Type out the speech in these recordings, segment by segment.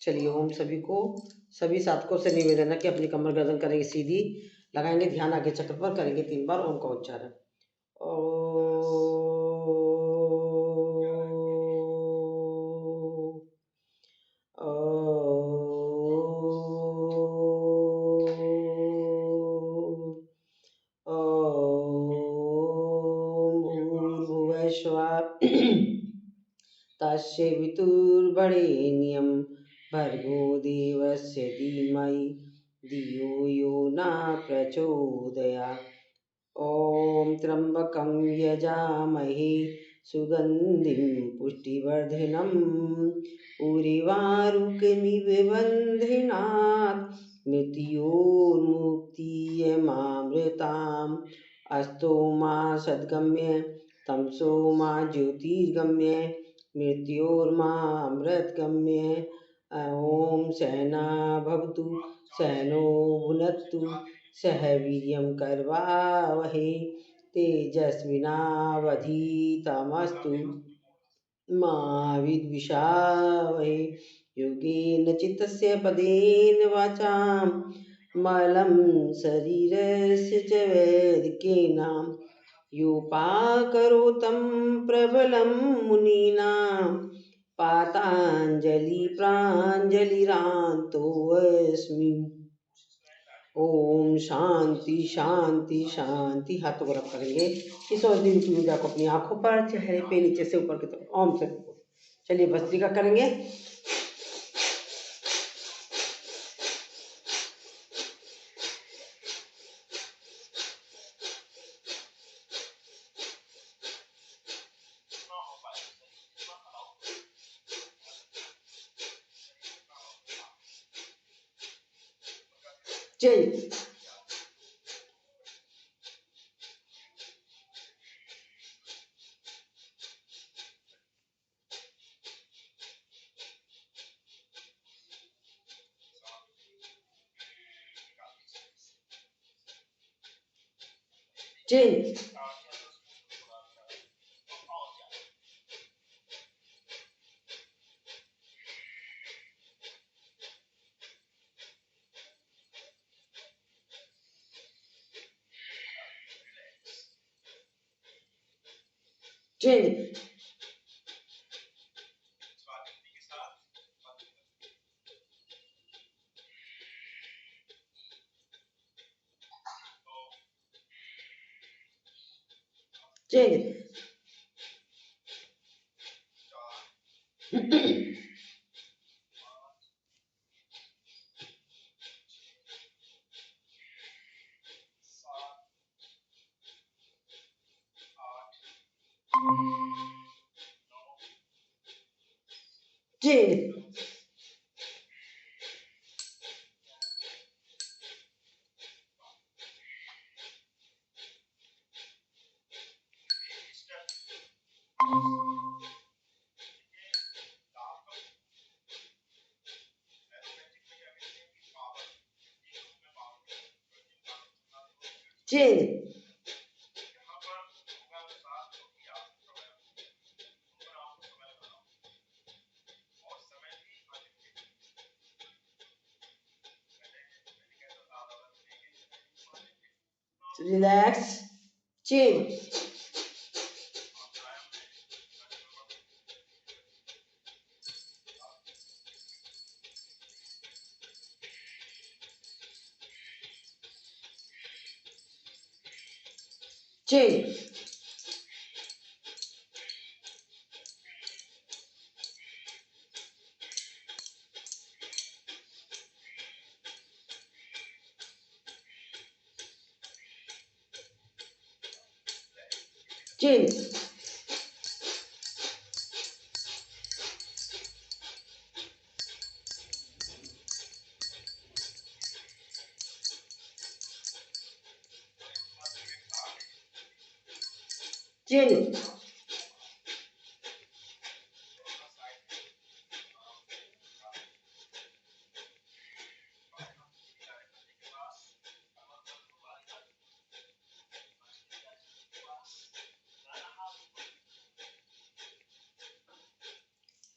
चलिए ओम सभी को, सभी साधकों से निवेदन है कि अपनी कमर गर्दन करेंगे सीधी, लगाएंगे ध्यान आगे चक्र पर, करेंगे 3 बार ओम का उच्चारण। तस्य वितुर्वरेण्यं भर्गो देवस्य धीमहि धियो यो न प्रचोदयात्। ॐ त्र्यम्बकं यजामहे सुगन्धिं पुष्टिवर्धनम् उर्वारुकमिव बन्धनात् मृत्योर्मुक्तियमामृताम्। अस्तो मा सद्गम्य तमसो मा ज्योतिर्गम्य मृत्योर्मामृतगम्य। ॐ सहना भवतु सहनो भुनक्तु सह वीर्यं करवावहै तेजस्विनावधीतमस्तु मा विद्विषावहै। योगेन चित्तस्य पदेन वाचां मलं शरीरस्य च वैदिकेन योपाकरोतं प्रबलं मुनीनां पाताञ्जलि प्राञ्जलिरान्तोऽस्मि। ओम शांति शांति शांति। हाथों को रब करेंगे इस औषधि की ऊर्जा को अपनी आंखों पर, चेहरे पे, नीचे से ऊपर की तरफ ओम से। चलिए भस्त्रिका करेंगे। चलिए चलिए चलिए चलिए चलिए चलिए। Relax chill. Chill chill chill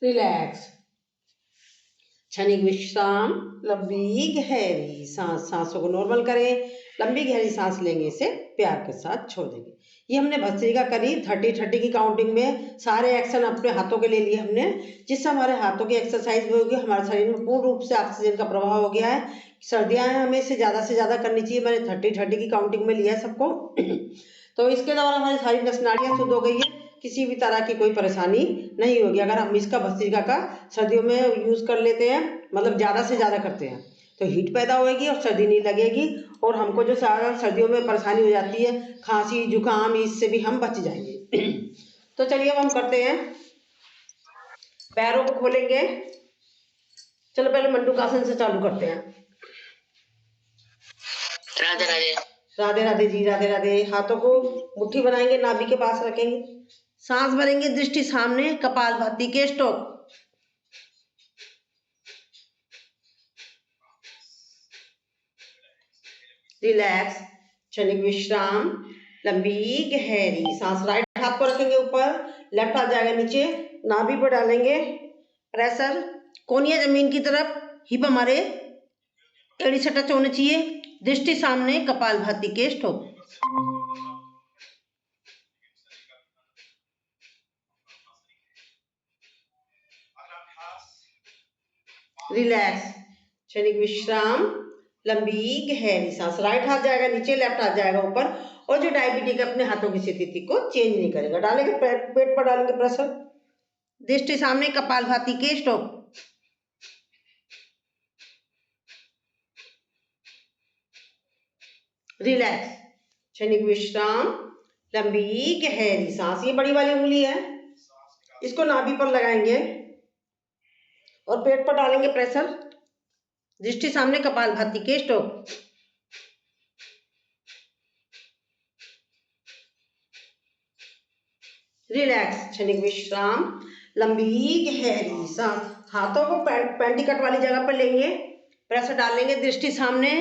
relax क्षणिक विश्राम, लंबी गहरी सांस, सांसों को नॉर्मल करें, लंबी गहरी सांस लेंगे, इसे प्यार के साथ छोड़ देंगे। ये हमने भस्त्रिका करी 30-30 की काउंटिंग में। सारे एक्शन अपने हाथों के ले लिए हमने, जिससे हमारे हाथों की एक्सरसाइज भी होगी, हमारे शरीर में पूर्ण रूप से ऑक्सीजन का प्रभाव हो गया है। सर्दियाँ हैं, हमें इसे ज़्यादा से ज़्यादा करनी चाहिए। मैंने 30-30 की काउंटिंग में लिया है सबको। तो इसके द्वारा हमारी सारी नस नाड़ियाँ शुद्ध हो गई है, किसी भी तरह की कोई परेशानी नहीं होगी अगर हम इसका भस्त्रिका का सर्दियों में यूज कर लेते हैं, मतलब ज़्यादा से ज़्यादा करते हैं, तो हीट पैदा होएगी और सर्दी नहीं लगेगी, और हमको जो सारा सर्दियों में परेशानी हो जाती है, खांसी जुकाम, इससे भी हम बच जाएंगे। तो चलिए अब हम करते हैं, पैरों को खोलेंगे। चलो पहले मंडूकासन से चालू करते हैं। राधे राधे। राधे राधे जी, राधे राधे। हाथों को मुट्ठी बनाएंगे, नाभि के पास रखेंगे, सांस भरेंगे, दृष्टि सामने, कपालभाति के स्ट्रोक। रिलैक्स, क्षणिक विश्राम, लंबी गहरी सांस। राइट हाथ को रखेंगे ऊपर, लेफ्ट हाथ जाएगा नीचे, नाभि पर डालेंगे प्रेशर, कोनिया जमीन की तरफ, हिप हमारे एड़ी से टच होने चाहिए, दृष्टि सामने, कपालभाति के स्ट्रोक। रिलैक्स, क्षणिक विश्राम, लंबी गहरी सांस। राइट हाथ जाएगा नीचे, लेफ्ट हाथ जाएगा ऊपर, और जो डायबिटिक अपने हाथों की स्थिति को चेंज नहीं करेगा। डालेंगे पेट पर डालेंगे प्रेशर, दृष्टि सामने, कपालभाति के स्ट्रोक। रिलैक्स, क्षणिक विश्राम, लंबी गहरी सांस। ये बड़ी वाली उंगली है, इसको नाभि पर लगाएंगे और पेट पर डालेंगे प्रेशर, दृष्टि सामने, कपालभाति के स्ट्रोक। रिलैक्स, क्षणिक विश्राम, लंबी गहरी सांस। हाथों को पेंटिकट वाली जगह पर लेंगे, प्रेशर डालेंगे, दृष्टि सामने,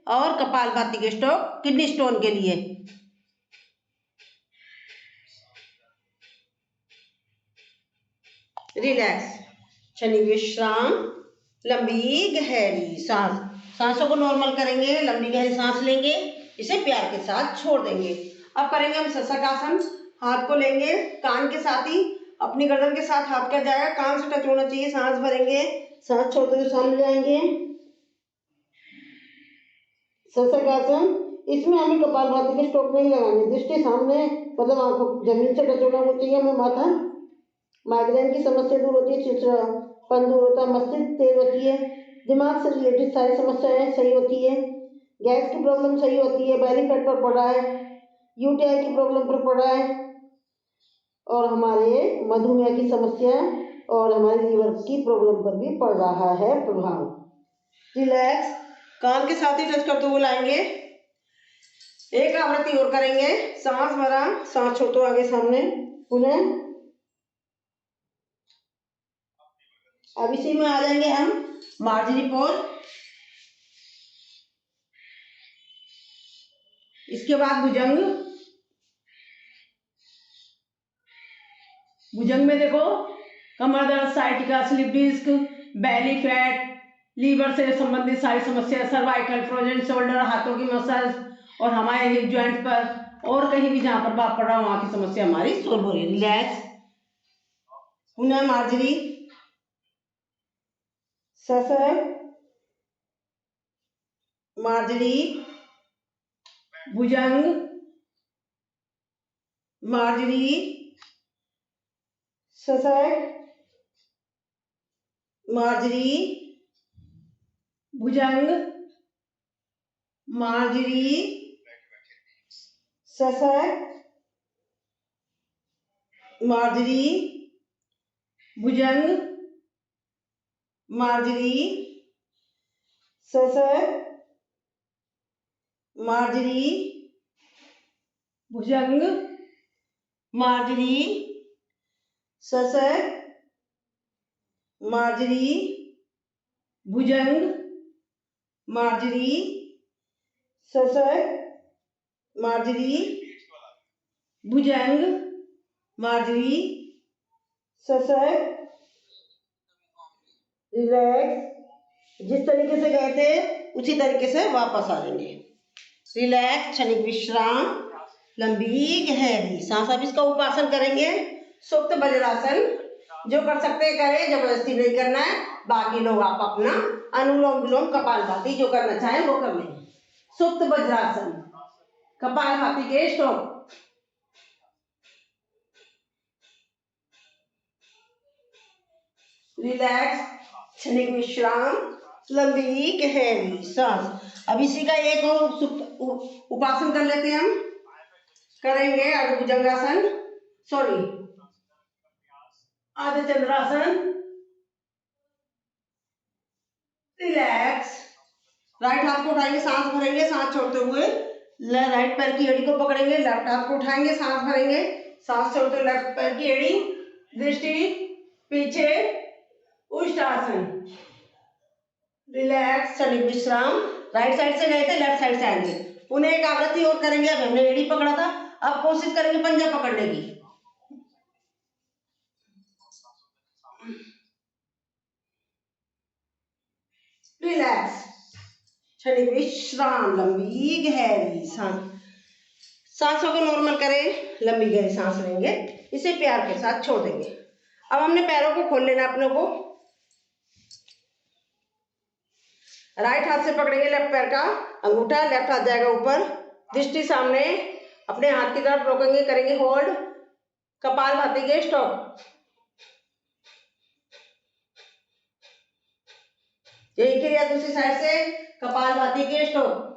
और कपालभाति के स्ट्रोक, किडनी स्टोन के लिए। रिलैक्स, क्षणिक विश्राम, लंबी गहरी सांस। सांसों को नॉर्मल करेंगे, लंबी गहरी सांस लेंगे, इसे प्यार के साथ छोड़ देंगे। अब करेंगे हम शशक आसन। हाथ को लेंगे कान के साथ ही, अपनी गर्दन के साथ हाथ क्या जाएगा, कान से टच होना चाहिए। सांस भरेंगे, सांस छोड़ते हुए सामने जाएंगे। शशक आसन, इसमें हमें कपालभाति के स्ट्रोक नहीं लगाने, दृष्टि सामने, मतलब आंखों जमीन से टच होना चाहिए हमें। माथा, माइग्रेन की समस्या दूर होती है, चिड़चिड़ापन दूर होता है, मस्तिष्क तेज होती है, दिमाग से रिलेटेड सारी समस्याएं सही होती है, गैस की प्रॉब्लम सही होती है, बेली फैट पर पड़ रहा है, यूटीआई की प्रॉब्लम पर पड़ रहा है, और हमारे मधुमेह की समस्या और हमारे लीवर की प्रॉब्लम पर भी पड़ रहा है प्रभाव। रिलैक्स, कान के साथ ही टच करते हुए लाएंगे। एक आवृत्ति और करेंगे, सांस भरा, सांस छोड़ो आगे सामने, पुनः। अब इसी में आ जाएंगे हम मार्जरी पोज। इसके बाद भुजंग। भुजंग में देखो, कमर दर्द, sciatica, slip disc, belly fat, liver से संबंधित सारी समस्या, सर्वाइकल, फ्रोजन शोल्डर, हाथों की मसाज, और हमारे हिप जॉइंट पर और कहीं भी जहां पर बात पड़ रहा हो वहां की समस्या हमारी सोल्व हो रही है। रिलैक्स, पुनः मार्जरी, शशक, मार्जरी, भुजंग, मार्जरी, शशक, मार्जरी, भुजंग, मार्जरी, शशक, मार्जरी, भुजंग, मार्जरी, शशक, मार्जरी, भुजंग, मार्जरी, शशक, मार्जरी, भुजंग, मार्जरी, शशक, मार्जरी, भुजंग, मार्जरी, शशक। रिलैक्स, जिस तरीके से गए थे उसी तरीके से वापस आ जाएंगे। रिलैक्स, क्षणिक विश्राम, लंबी गहरी सांस। अब इसका उपासन करेंगे, सुप्त वज्रासन। जो कर सकते हैं करें, जबरदस्ती नहीं करना है। बाकी लोग आप अपना अनुलोम विलोम कपालभाति जो करना चाहें वो कर लें। सुप्त वज्रासन, कपालभाति के स्ट्रोक। रिलैक्स, क्षणिक विश्राम, लंबी गहरी सांस। अब इसी का एक और सुप्त उपासन कर लेते हैं हम। करेंगे अर्ध भुजंगासन, सॉरी अर्ध चंद्रासन। रिलैक्स, राइट हाथ को उठाएंगे, सांस भरेंगे, सांस छोड़ते हुए राइट पैर की एड़ी को पकड़ेंगे, लेफ्ट हाथ को उठाएंगे, सांस भरेंगे, सांस छोड़ते हुए लेफ्ट पैर की एड़ी, दृष्टि पीछे, उष्टासन। रिलैक्स, क्षणिक विश्राम। राइट साइड से गए थे, लेफ्ट साइड से आएंगे। उन्हें एक आवृत्ति और करेंगे। अब हमने एड़ी पकड़ा था, अब कोशिश करेंगे पंजा पकड़ने की। रिलैक्स, क्षणिक विश्राम, लंबी गहरी सांस। सांसों को नॉर्मल करें, लंबी गहरी सांस लेंगे, इसे प्यार के साथ छोड़ देंगे। अब हमने पैरों को खोल लेना अपनों को। राइट हाथ से पकड़ेंगे लेफ्ट पैर का अंगूठा, लेफ्ट हाथ जाएगा ऊपर, दृष्टि सामने, अपने हाथ की तरफ रोकेंगे, करेंगे होल्ड, कपालभाति के स्टॉप। यही क्रिया दूसरी साइड से, कपालभाति के स्टॉप।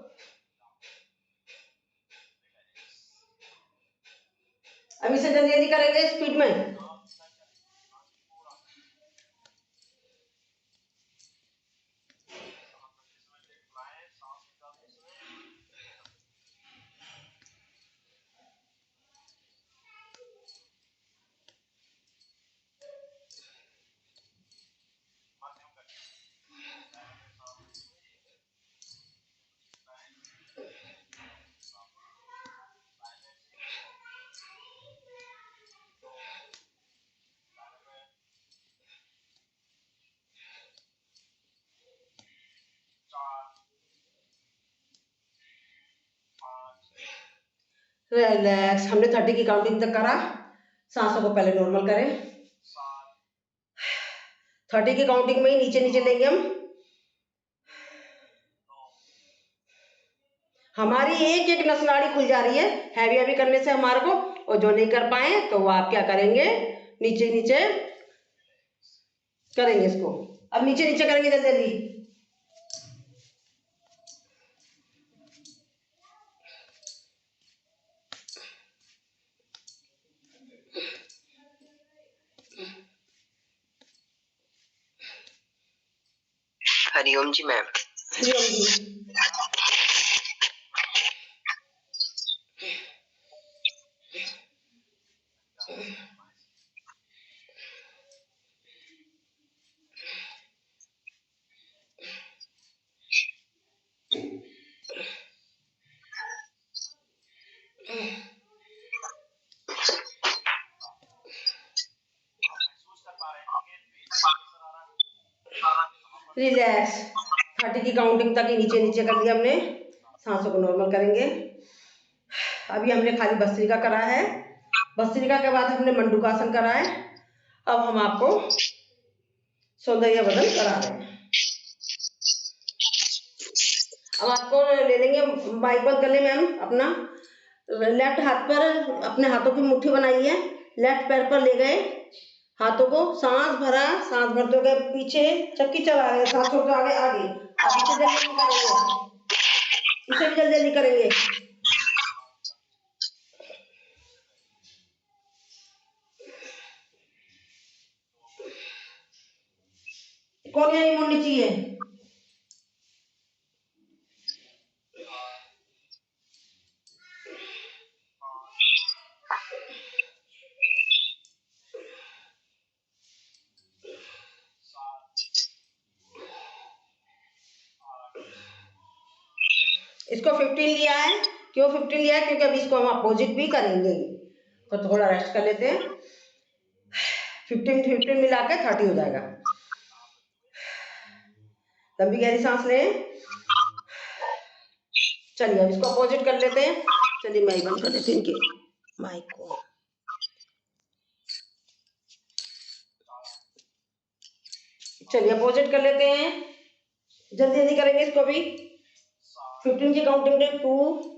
अब इसे जल्दी जल्दी करेंगे स्पीड में। रिलैक्स, हमने 30 की काउंटिंग तक करा। सांसों को पहले नॉर्मल करें। 30 की काउंटिंग में ही नीचे नीचे लेंगे हम। हमारी एक एक नस नाड़ी खुल जा रही है हैवी हैवी करने से हमारे को, और जो नहीं कर पाए तो वो आप क्या करेंगे, नीचे नीचे करेंगे इसको। अब नीचे नीचे करेंगे जल्दी जल्दी। हरिओम जी मैम। हरिओम जी। रिलैक्स, 30 की काउंटिंग तक ही नीचे नीचे कर लिया हमने। सांसों को नॉर्मल करेंगे। अभी हमने खाली भस्त्रिका करा है, भस्त्रिका के बाद हमने मंडूकासन करा है। अब हम आपको सौंदर्य बदन करा रहे हैं। अब आपको ले लेंगे माइक बंद कर ले मैम अपना। लेफ्ट हाथ पर अपने हाथों की मुट्ठी बनाई है, लेफ्ट पैर पर ले गए हाथों को, सांस भरा, सांस भरते हुए पीछे चक्की चला रहे, सांस छोड़ते आगे आगे। अब इसे जल्दी करेंगे, इसे भी जल्दी जल्दी करेंगे। कोनियां नहीं मुड़नी चाहिए। इसको 15 लिया है, क्यों 15 लिया है, क्योंकि अभी इसको हम अपोजिट भी करेंगे, तो थोड़ा रेस्ट कर लेते हैं। 15 मिला के 30 हो जाएगा। लंबी गहरी सांस लें। चलिए अब इसको अपोजिट कर लेते हैं। चलिए मैं ही बंद कर देती हूँ इनके माइक को। चलिए अपोजिट कर लेते हैं। जल्दी जल्दी करेंगे इसको भी। 15 की काउंटिंग में 2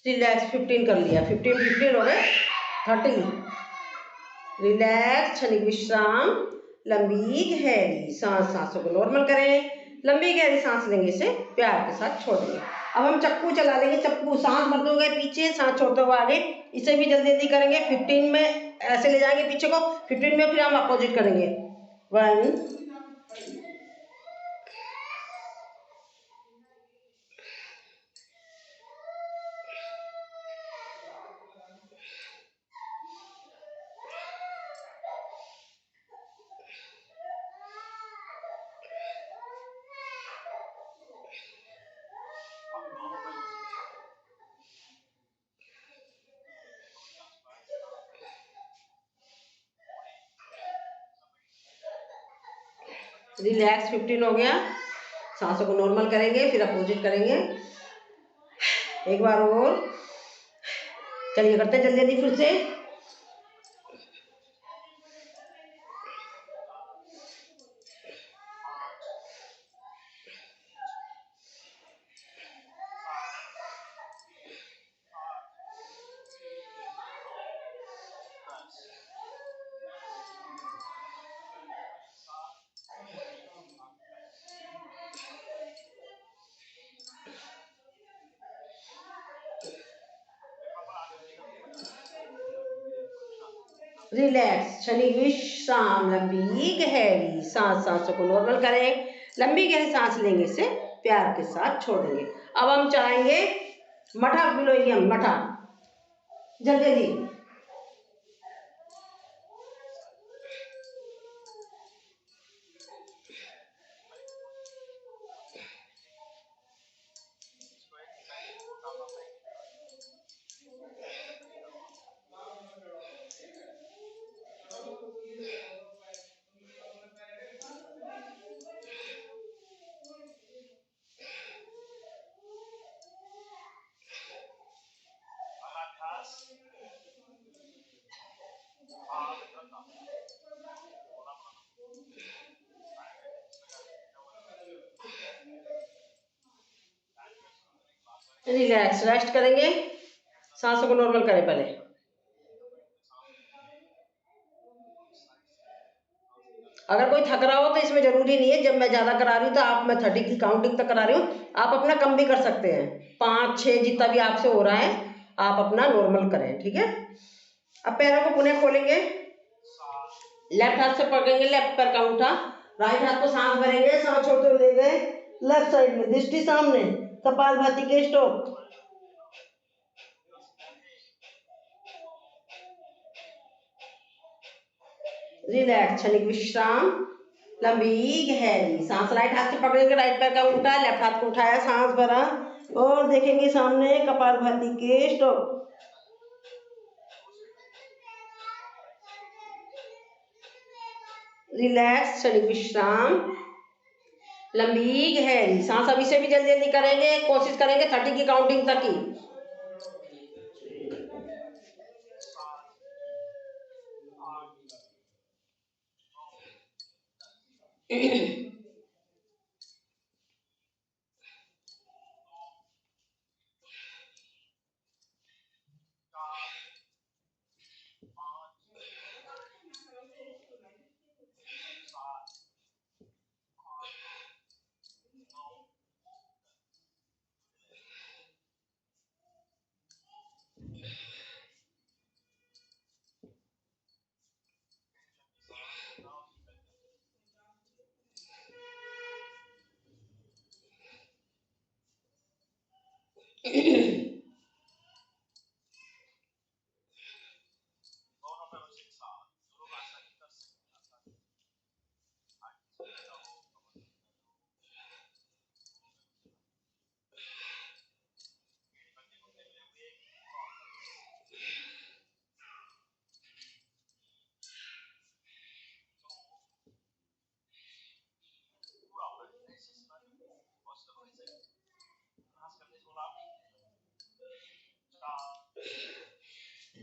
रिलैक्स 15 कर लिया। 15 हो गए। 30 रिलैक्स क्षणिक विश्राम। लंबी गहरी सांस, सांसों को नॉर्मल करें। लंबी गहरी सांस लेंगे, इसे प्यार के साथ छोड़ देंगे। अब हम चक्कू चला लेंगे। चक्कू सांस भरते हुए पीछे, सांस छोड़ते हुए आगे। इसे भी जल्दी जल्दी करेंगे। 15 में ऐसे ले जाएंगे पीछे को। 15 में फिर हम अपोजिट करेंगे। 1 रिलैक्स 15 हो गया। सांसों को नॉर्मल करेंगे, फिर अपोजिट करेंगे। एक बार और। चलिए करते हैं जल्दी जल्दी फिर से। रिलैक्स क्षणिक विश्राम। लंबी गहरी सांस, सांसों को नॉर्मल करें। लंबी गहरी सांस लेंगे, इसे प्यार के साथ छोड़ देंगे। अब हम चाहेंगे मठा बिलोएंगे। हम मठा जल्दी जल्दी। रिलैक्स रेस्ट करेंगे। सांसों को नॉर्मल करें पहले। अगर कोई थक रहा हो तो इसमें जरूरी नहीं है, जब मैं ज्यादा करा रही हूँ तो आप, मैं 30 की काउंटिंग तक करा रही हूँ, आप अपना कम भी कर सकते हैं। 5 6 जितना भी आपसे हो रहा है आप अपना नॉर्मल करें, ठीक है। अब पैरों को पुनः खोलेंगे। लेफ्ट हाथ से पकड़ेंगे लेफ्ट पैर का अंगूठा। राइट हाथ को सांस भरेंगे, सांस छोड़ते हुए ले गए लेफ्ट साइड में, दृष्टि सामने, कपालभाति के स्ट्रोक। रिलैक्स क्षणिक विश्राम। लंबी गहरी सांस। राइट हाथ से पकड़ेंगे राइट पैर का अंगूठा, लेफ्ट हाथ को उठाया, सांस भरा और देखेंगे सामने, कपालभाति के स्ट्रोक। रिलैक्स क्षणिक विश्राम। लंबी गहरी सांस। अभी से भी जल्दी जल्दी करेंगे, कोशिश करेंगे 30 की काउंटिंग तक ही।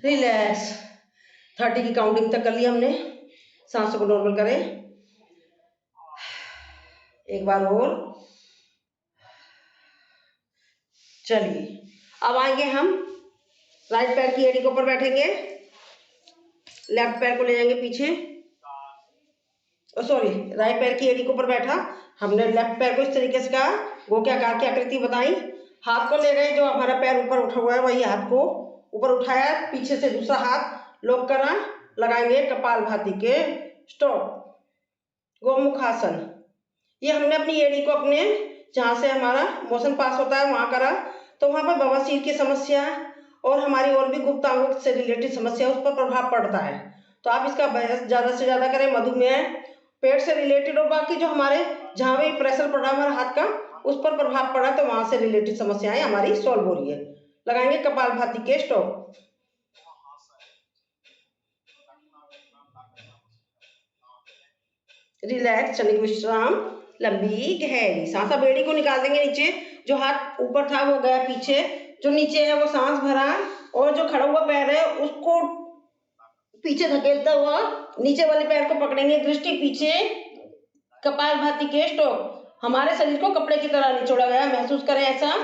रिलैक्स। 30 की काउंटिंग तक कर ली हमने। सांसों को नॉर्मल करें। एक बार और। चलिए अब आएंगे हम राइट पैर की एड़ी के ऊपर बैठेंगे, लेफ्ट पैर को ले जाएंगे पीछे। सॉरी, राइट पैर की एड़ी के ऊपर बैठा, हमने लेफ्ट पैर को इस तरीके से कहा, गोक्याकार की आकृति बताई। हाथ को ले गए, जो हमारा पैर ऊपर उठा हुआ है वही हाथ को ऊपर उठाया, पीछे से दूसरा हाथ लॉक करा, लगाएंगे कपालभाति के स्टॉप, गोमुखासन। ये हमने अपनी एड़ी को अपने जहाँ से हमारा मोशन पास होता है वहाँ करा, तो वहाँ पर बवासीर की समस्या और हमारी और भी गुप्तांगों से रिलेटेड समस्या उस पर प्रभाव पड़ता है। तो आप इसका अभ्यास ज़्यादा से ज़्यादा करें। मधुमेह, पेट से रिलेटेड और बाकी जो हमारे जहाँ भी प्रेशर पड़ा हमारे हाथ का उस पर प्रभाव पड़ा तो वहाँ से रिलेटेड समस्याएं हमारी सॉल्व हो रही है। लगाएंगे कपालभाति के स्टॉप। रिलैक्स, क्षणिक विश्राम, लंबी गहरी सांस। अब एड़ी को निकाल देंगे नीचे, जो हाथ ऊपर था वो गया पीछे, जो नीचे है वो सांस भरा, और जो खड़ा हुआ पैर है उसको पीछे धकेलता हुआ नीचे वाले पैर को पकड़ेंगे, दृष्टि पीछे, कपालभाति के स्टॉप। हमारे शरीर को कपड़े की तरह निचोड़ा गया, महसूस करें ऐसा।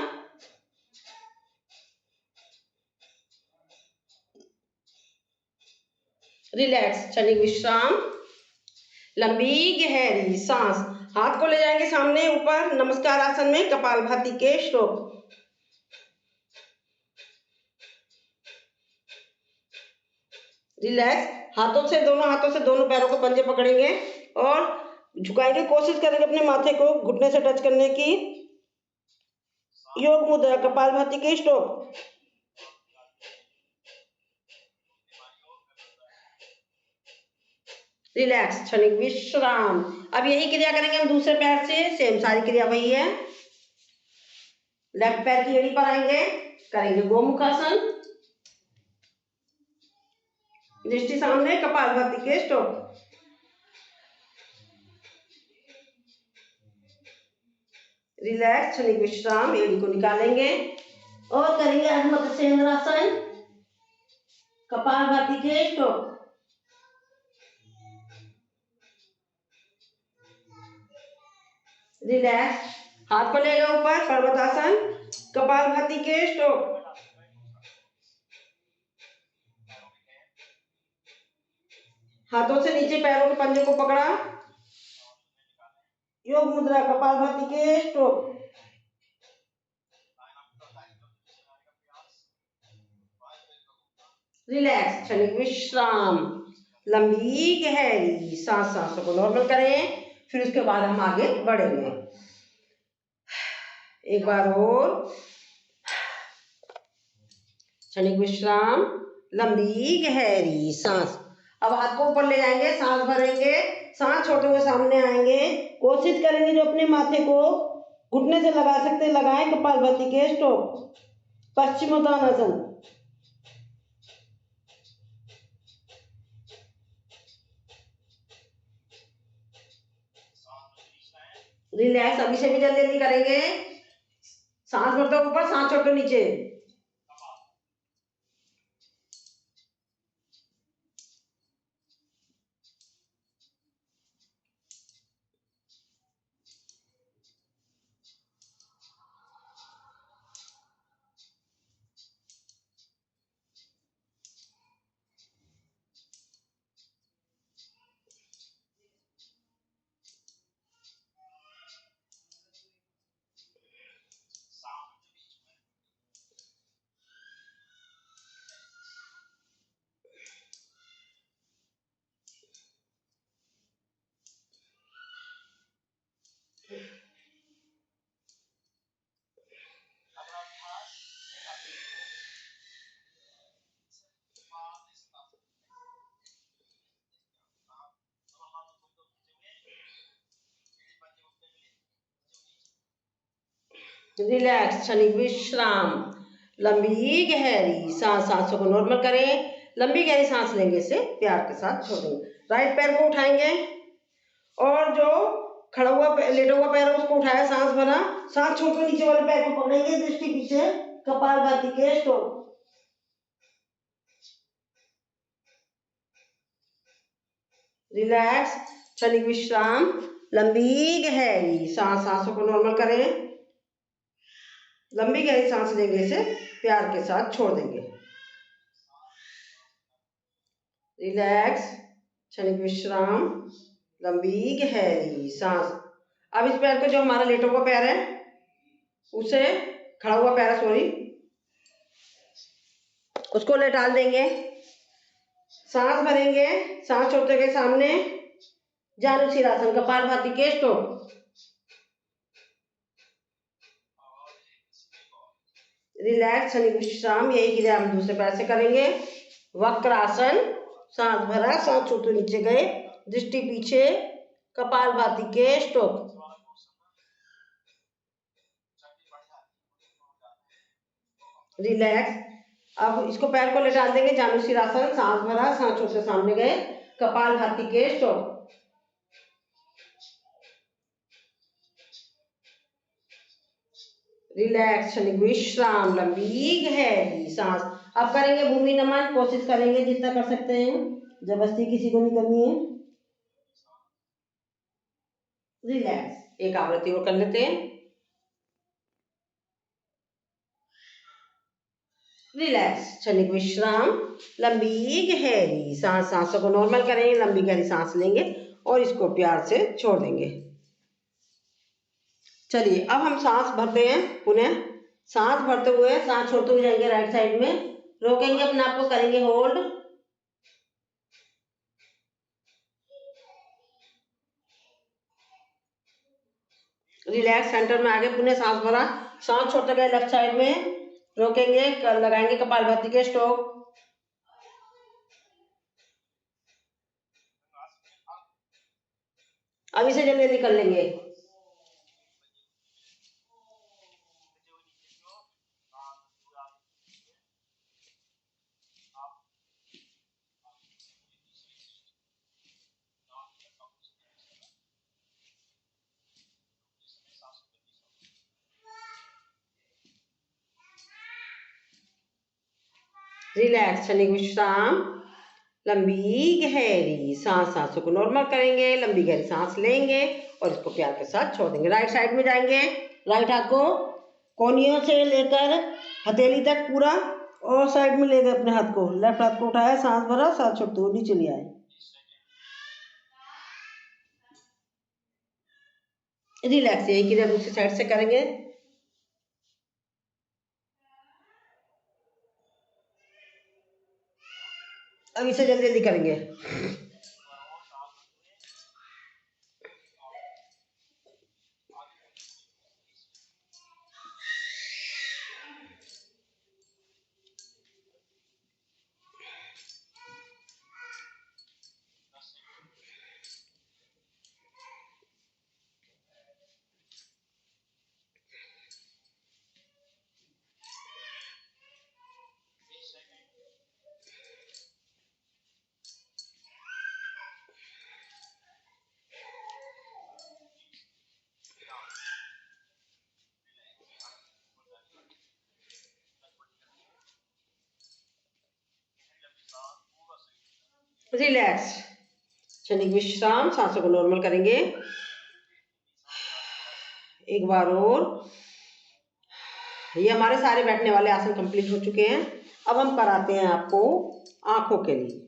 रिलैक्स, क्षणिक विश्राम, लंबी गहरी सांस। हाथ को ले जाएंगे सामने ऊपर नमस्कार आसन में, कपालभाति के स्टॉप। रिलैक्स, दोनों हाथों से दोनों पैरों को पंजे पकड़ेंगे और झुकाएंगे, कोशिश करेंगे अपने माथे को घुटने से टच करने की। योग मुद्रा, कपालभाति के स्टॉप। रिलैक्स, क्षणिक विश्राम। अब यही क्रिया करेंगे हम दूसरे पैर से, सेम सारी क्रिया वही है। लेफ्ट पैर की एड़ी पर आएंगे, करेंगे गोमुखासन, दृष्टि सामने, कपालभाति के स्टॉप। रिलैक्स, क्षणिक विश्राम, एड़ी को निकालेंगे और करेंगे अर्धमध्य सेन्द्रासन, कपालभाति के स्टॉप। रिलैक्स, हाथ को लेगा ऊपर, पर्वतासन, कपालभाति के स्टॉप। हाथों से नीचे पैरों के पंजे को पकड़ा, योग मुद्रा, कपालभाति के स्टॉप। रिलैक्स, क्षणिक विश्राम, लंबी गहरी सांस। सांसों को नॉर्मल करें, फिर उसके बाद हम आगे बढ़ेंगे। एक बार और, क्षणिक विश्राम, लंबी गहरी सांस। अब हाथ को ऊपर ले जाएंगे, सांस भरेंगे, सांस छोड़ते हुए सामने आएंगे, कोशिश करेंगे जो अपने माथे को घुटने से लगा सकते लगाएं, कपालभाति के स्टॉप, पश्चिमोत्तानासन। रिलैक्स, अभी से भी जल्दी जल्दी करेंगे, सांस भरते ऊपर, सांस छोड़ते नीचे। रिलैक्स, क्षणिक विश्राम, लंबी गहरी सांस। सांसों को नॉर्मल करें, लंबी गहरी सांस लेंगे, इसे प्यार के साथ छोड़ेंगे। राइट पैर को उठाएंगे और जो खड़ा हुआ लेटा हुआ पैर है उसको उठाया, सांस भरा, सांस छोड़कर नीचे वाले पैर को पकड़ेंगे, दृष्टि पीछे, कपालभाति के स्टॉप। रिलैक्स, क्षणिक विश्राम, लंबी गहरी सांस। सांसों को नॉर्मल करें, लंबी गहरी सांस लेने से प्यार के साथ छोड़ देंगे। रिलैक्स, क्षणिक विश्राम, लंबी गहरी सांस। अब इस पैर को, जो हमारा लेटा हुआ पैर है, उसे, खड़ा हुआ पैर है सॉरी, उसको लेटाल देंगे। सांस भरेंगे, सांस छोड़ते गए सामने, जानु सिरासन, कपालभाति के स्ट्रोक। रिलैक्स, क्षणिक विश्राम। यही क्रिया हम दूसरे पैर से करेंगे। वक्रासन, सांस भरा, सांस छोड़ते नीचे गए, दृष्टि पीछे, कपालभाति के स्ट्रोक। रिलैक्स। अब इसको पैर को लेटाल देंगे, जानु सिरासन, सांस भरा, सांस छोड़ते सामने गए, कपालभाति के स्ट्रोक। रिलैक्स, क्षणिक विश्राम, लंबी गहरी सांस। अब करेंगे भूमि नमन, कोशिश करेंगे जितना कर सकते हैं, जबरदस्ती किसी को नहीं करनी है। रिलैक्स, एक आवृत्ति और कर लेते हैं। रिलैक्स, क्षणिक विश्राम, लंबी गहरी सांस। सांसों को नॉर्मल करेंगे, लंबी गहरी सांस लेंगे और इसको प्यार से छोड़ देंगे। चलिए अब हम सांस भरते हैं पुनः। सांस भरते हुए सांस छोड़ते हुए जाएंगे राइट साइड में, रोकेंगे अपने आप को, करेंगे होल्ड। रिलैक्स, सेंटर में आगे, पुनः सांस भरा, सांस छोड़ते गए लेफ्ट साइड में, रोकेंगे, लगाएंगे कपालभाति के स्ट्रोक। अब इसे जल्दी जल्दी कर लेंगे। रिलैक्स, क्षणिक विश्राम, लंबी गहरी सांस। सांसों को नॉर्मल करेंगे, लंबी गहरी सांस लेंगे और इसको प्यार के साथ छोड़ देंगे। राइट साइड में जाएंगे, राइट हाथ को कोहनियों से लेकर हथेली तक पूरा, और साइड में ले गए अपने हाथ को, लेफ्ट हाथ को उठाया, सांस भरा, सांस छोड़ते हुए नीचे ले आए। रिलैक्स, यही क्रिया दूसरी साइड से करेंगे। अब इसे जल्दी जल्दी करेंगे। रिलैक्स, क्षणिक विश्राम, सांसों को नॉर्मल करेंगे। एक बार और। ये हमारे सारे बैठने वाले आसन कंप्लीट हो चुके हैं। अब हम कराते हैं आपको आंखों के लिए।